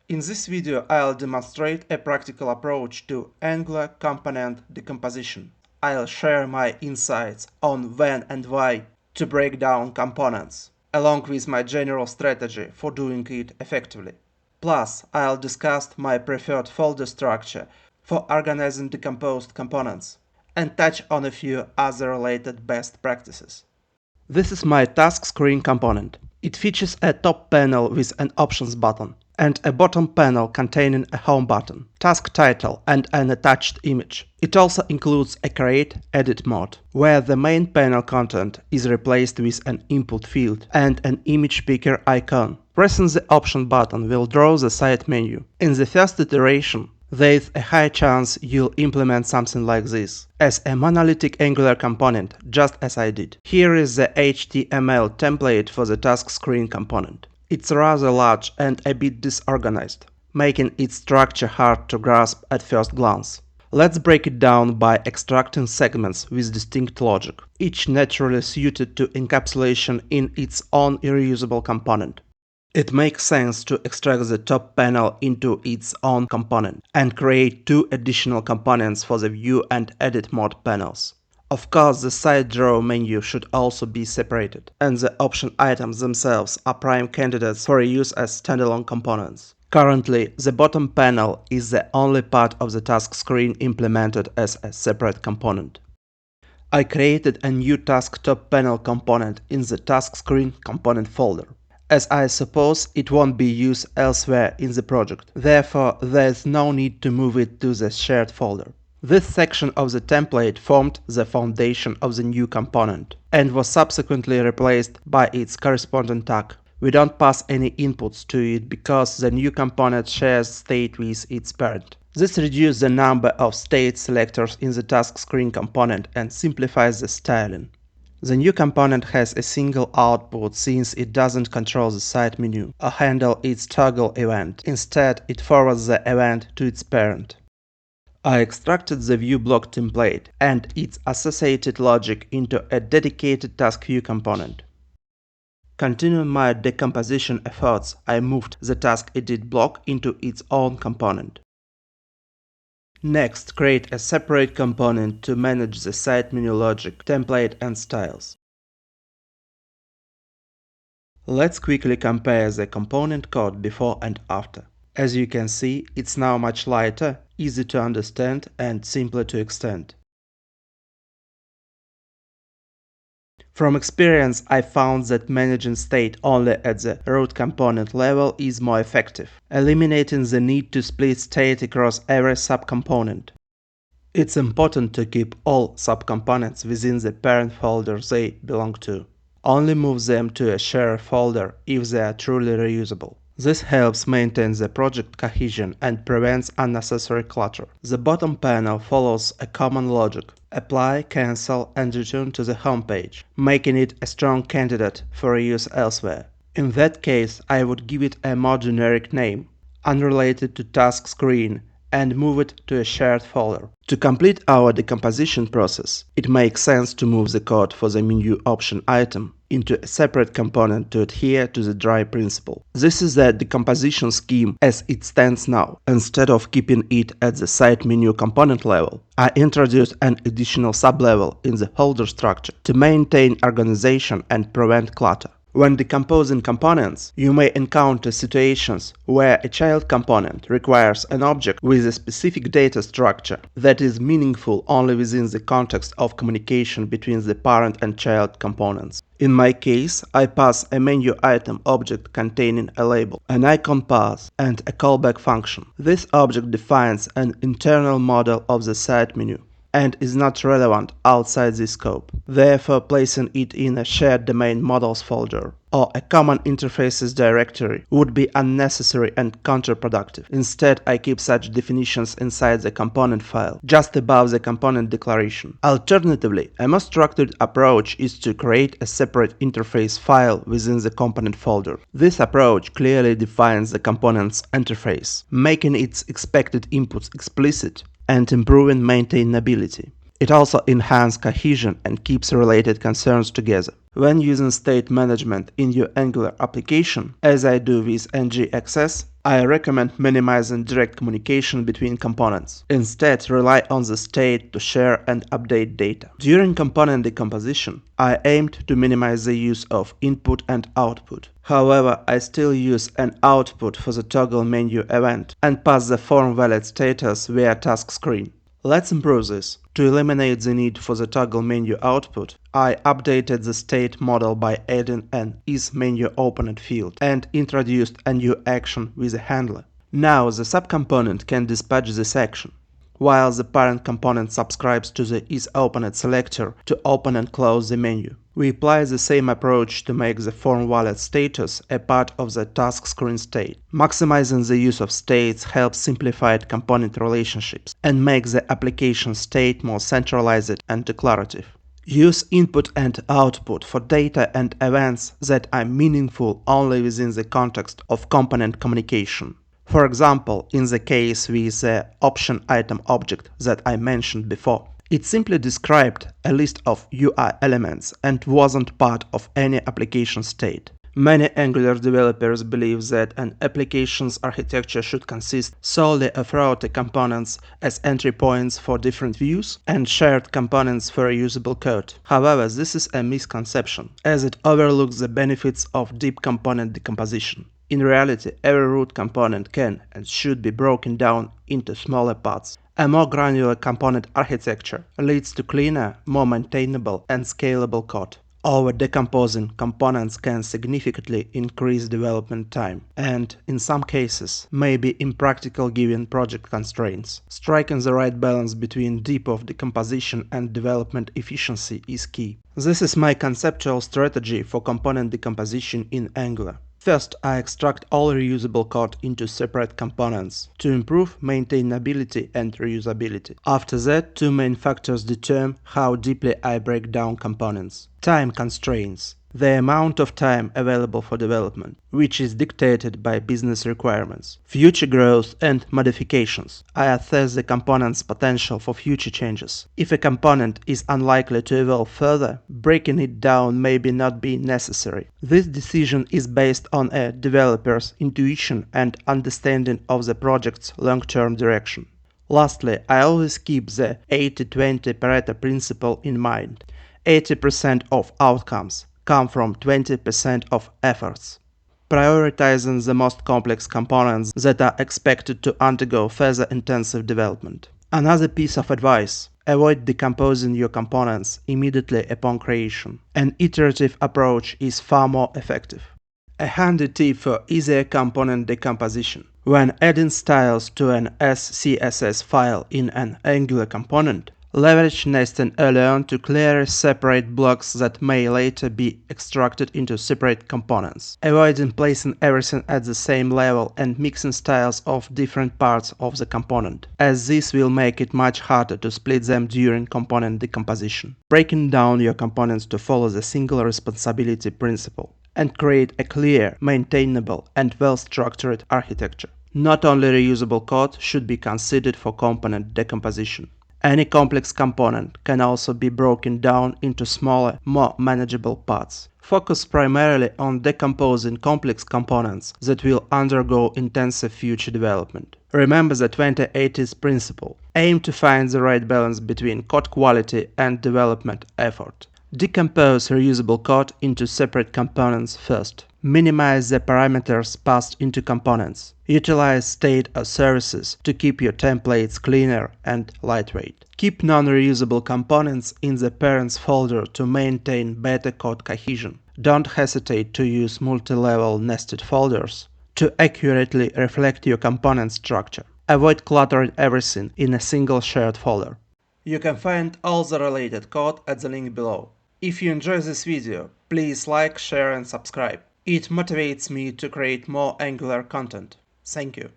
In this video, I'll demonstrate a practical approach to Angular component decomposition. I'll share my insights on when and why to break down components, along with my general strategy for doing it effectively. Plus, I'll discuss my preferred folder structure for organizing decomposed components and touch on a few other related best practices. This is my task screen component. It features a top panel with an options button and a bottom panel containing a home button, task title and an attached image. It also includes a create edit mode, where the main panel content is replaced with an input field and an image picker icon. Pressing the option button will draw the side menu. In the first iteration, there is a high chance you'll implement something like this, as a monolithic Angular component, just as I did. Here is the HTML template for the task screen component. It's rather large and a bit disorganized, making its structure hard to grasp at first glance. Let's break it down by extracting segments with distinct logic, each naturally suited to encapsulation in its own reusable component. It makes sense to extract the top panel into its own component and create two additional components for the view and edit mode panels. Of course, the side draw menu should also be separated, and the option items themselves are prime candidates for use as standalone components. Currently, the bottom panel is the only part of the task screen implemented as a separate component. I created a new task top panel component in the task screen component folder, as I suppose it won't be used elsewhere in the project. Therefore, there is no need to move it to the shared folder. This section of the template formed the foundation of the new component and was subsequently replaced by its corresponding tag. We don't pass any inputs to it because the new component shares state with its parent. This reduces the number of state selectors in the task screen component and simplifies the styling. The new component has a single output since it doesn't control the side menu or handle its toggle event. Instead, it forwards the event to its parent. I extracted the view block template and its associated logic into a dedicated task view component. Continuing my decomposition efforts, I moved the task edit block into its own component. Next, create a separate component to manage the side menu logic, template and styles. Let's quickly compare the component code before and after. As you can see, it's now much lighter, easy to understand and simpler to extend. From experience, I found that managing state only at the root component level is more effective, eliminating the need to split state across every subcomponent. It's important to keep all subcomponents within the parent folder they belong to. Only move them to a shared folder if they are truly reusable. This helps maintain the project cohesion and prevents unnecessary clutter. The bottom panel follows a common logic: apply, cancel, and return to the home page, making it a strong candidate for use elsewhere. In that case, I would give it a more generic name, unrelated to task screen, and move it to a shared folder. To complete our decomposition process, it makes sense to move the code for the menu option item into a separate component to adhere to the dry principle. This is the decomposition scheme as it stands now. Instead of keeping it at the side menu component level, I introduced an additional sublevel in the folder structure to maintain organization and prevent clutter. When decomposing components, you may encounter situations where a child component requires an object with a specific data structure that is meaningful only within the context of communication between the parent and child components. In my case, I pass a menu item object containing a label, an icon path, and a callback function. This object defines an internal model of the side menu and is not relevant outside this scope. Therefore, placing it in a shared domain models folder or a common interfaces directory would be unnecessary and counterproductive. Instead, I keep such definitions inside the component file, just above the component declaration. Alternatively, a more structured approach is to create a separate interface file within the component folder. This approach clearly defines the component's interface, making its expected inputs explicit and improving maintainability. It also enhances cohesion and keeps related concerns together. When using state management in your Angular application, as I do with ngXS, I recommend minimizing direct communication between components. Instead, rely on the state to share and update data. During component decomposition, I aimed to minimize the use of input and output. However, I still use an output for the toggle menu event and pass the form valid status via task screen. Let's improve this. To eliminate the need for the toggle menu output, I updated the state model by adding an isMenuOpened field and introduced a new action with a handler. Now the subcomponent can dispatch this action, while the parent component subscribes to the isOpened selector to open and close the menu. We apply the same approach to make the form valid status a part of the task screen state. Maximizing the use of states helps simplify component relationships and makes the application state more centralized and declarative. Use input and output for data and events that are meaningful only within the context of component communication. For example, in the case with the option item object that I mentioned before, it simply described a list of UI elements and wasn't part of any application state. Many Angular developers believe that an application's architecture should consist solely of router components as entry points for different views and shared components for reusable code. However, this is a misconception, as it overlooks the benefits of deep component decomposition. In reality, every root component can and should be broken down into smaller parts. A more granular component architecture leads to cleaner, more maintainable and scalable code. Over-decomposing components can significantly increase development time and, in some cases, may be impractical given project constraints. Striking the right balance between depth of decomposition and development efficiency is key. This is my conceptual strategy for component decomposition in Angular. First, I extract all reusable code into separate components to improve maintainability and reusability. After that, two main factors determine how deeply I break down components. Time constraints. The amount of time available for development, which is dictated by business requirements. Future growth and modifications. I assess the component's potential for future changes. If a component is unlikely to evolve further, breaking it down may not be necessary. This decision is based on a developer's intuition and understanding of the project's long-term direction. Lastly, I always keep the 80-20 Pareto principle in mind. 80% of outcomes come from 20% of efforts. Prioritizing the most complex components that are expected to undergo further intensive development. Another piece of advice: avoid decomposing your components immediately upon creation. An iterative approach is far more effective. A handy tip for easier component decomposition. When adding styles to an SCSS file in an Angular component, leverage nesting early on to clearly separate blocks that may later be extracted into separate components, avoiding placing everything at the same level and mixing styles of different parts of the component, as this will make it much harder to split them during component decomposition. Breaking down your components to follow the single responsibility principle and create a clear, maintainable, and well-structured architecture. Not only reusable code should be considered for component decomposition. Any complex component can also be broken down into smaller, more manageable parts. Focus primarily on decomposing complex components that will undergo intensive future development. Remember the 20/80 principle. Aim to find the right balance between code quality and development effort. Decompose reusable code into separate components first. Minimize the parameters passed into components. Utilize state or services to keep your templates cleaner and lightweight. Keep non-reusable components in the parents folder to maintain better code cohesion. Don't hesitate to use multi-level nested folders to accurately reflect your component structure. Avoid cluttering everything in a single shared folder. You can find all the related code at the link below. If you enjoy this video, please like, share and subscribe. It motivates me to create more Angular content. Thank you.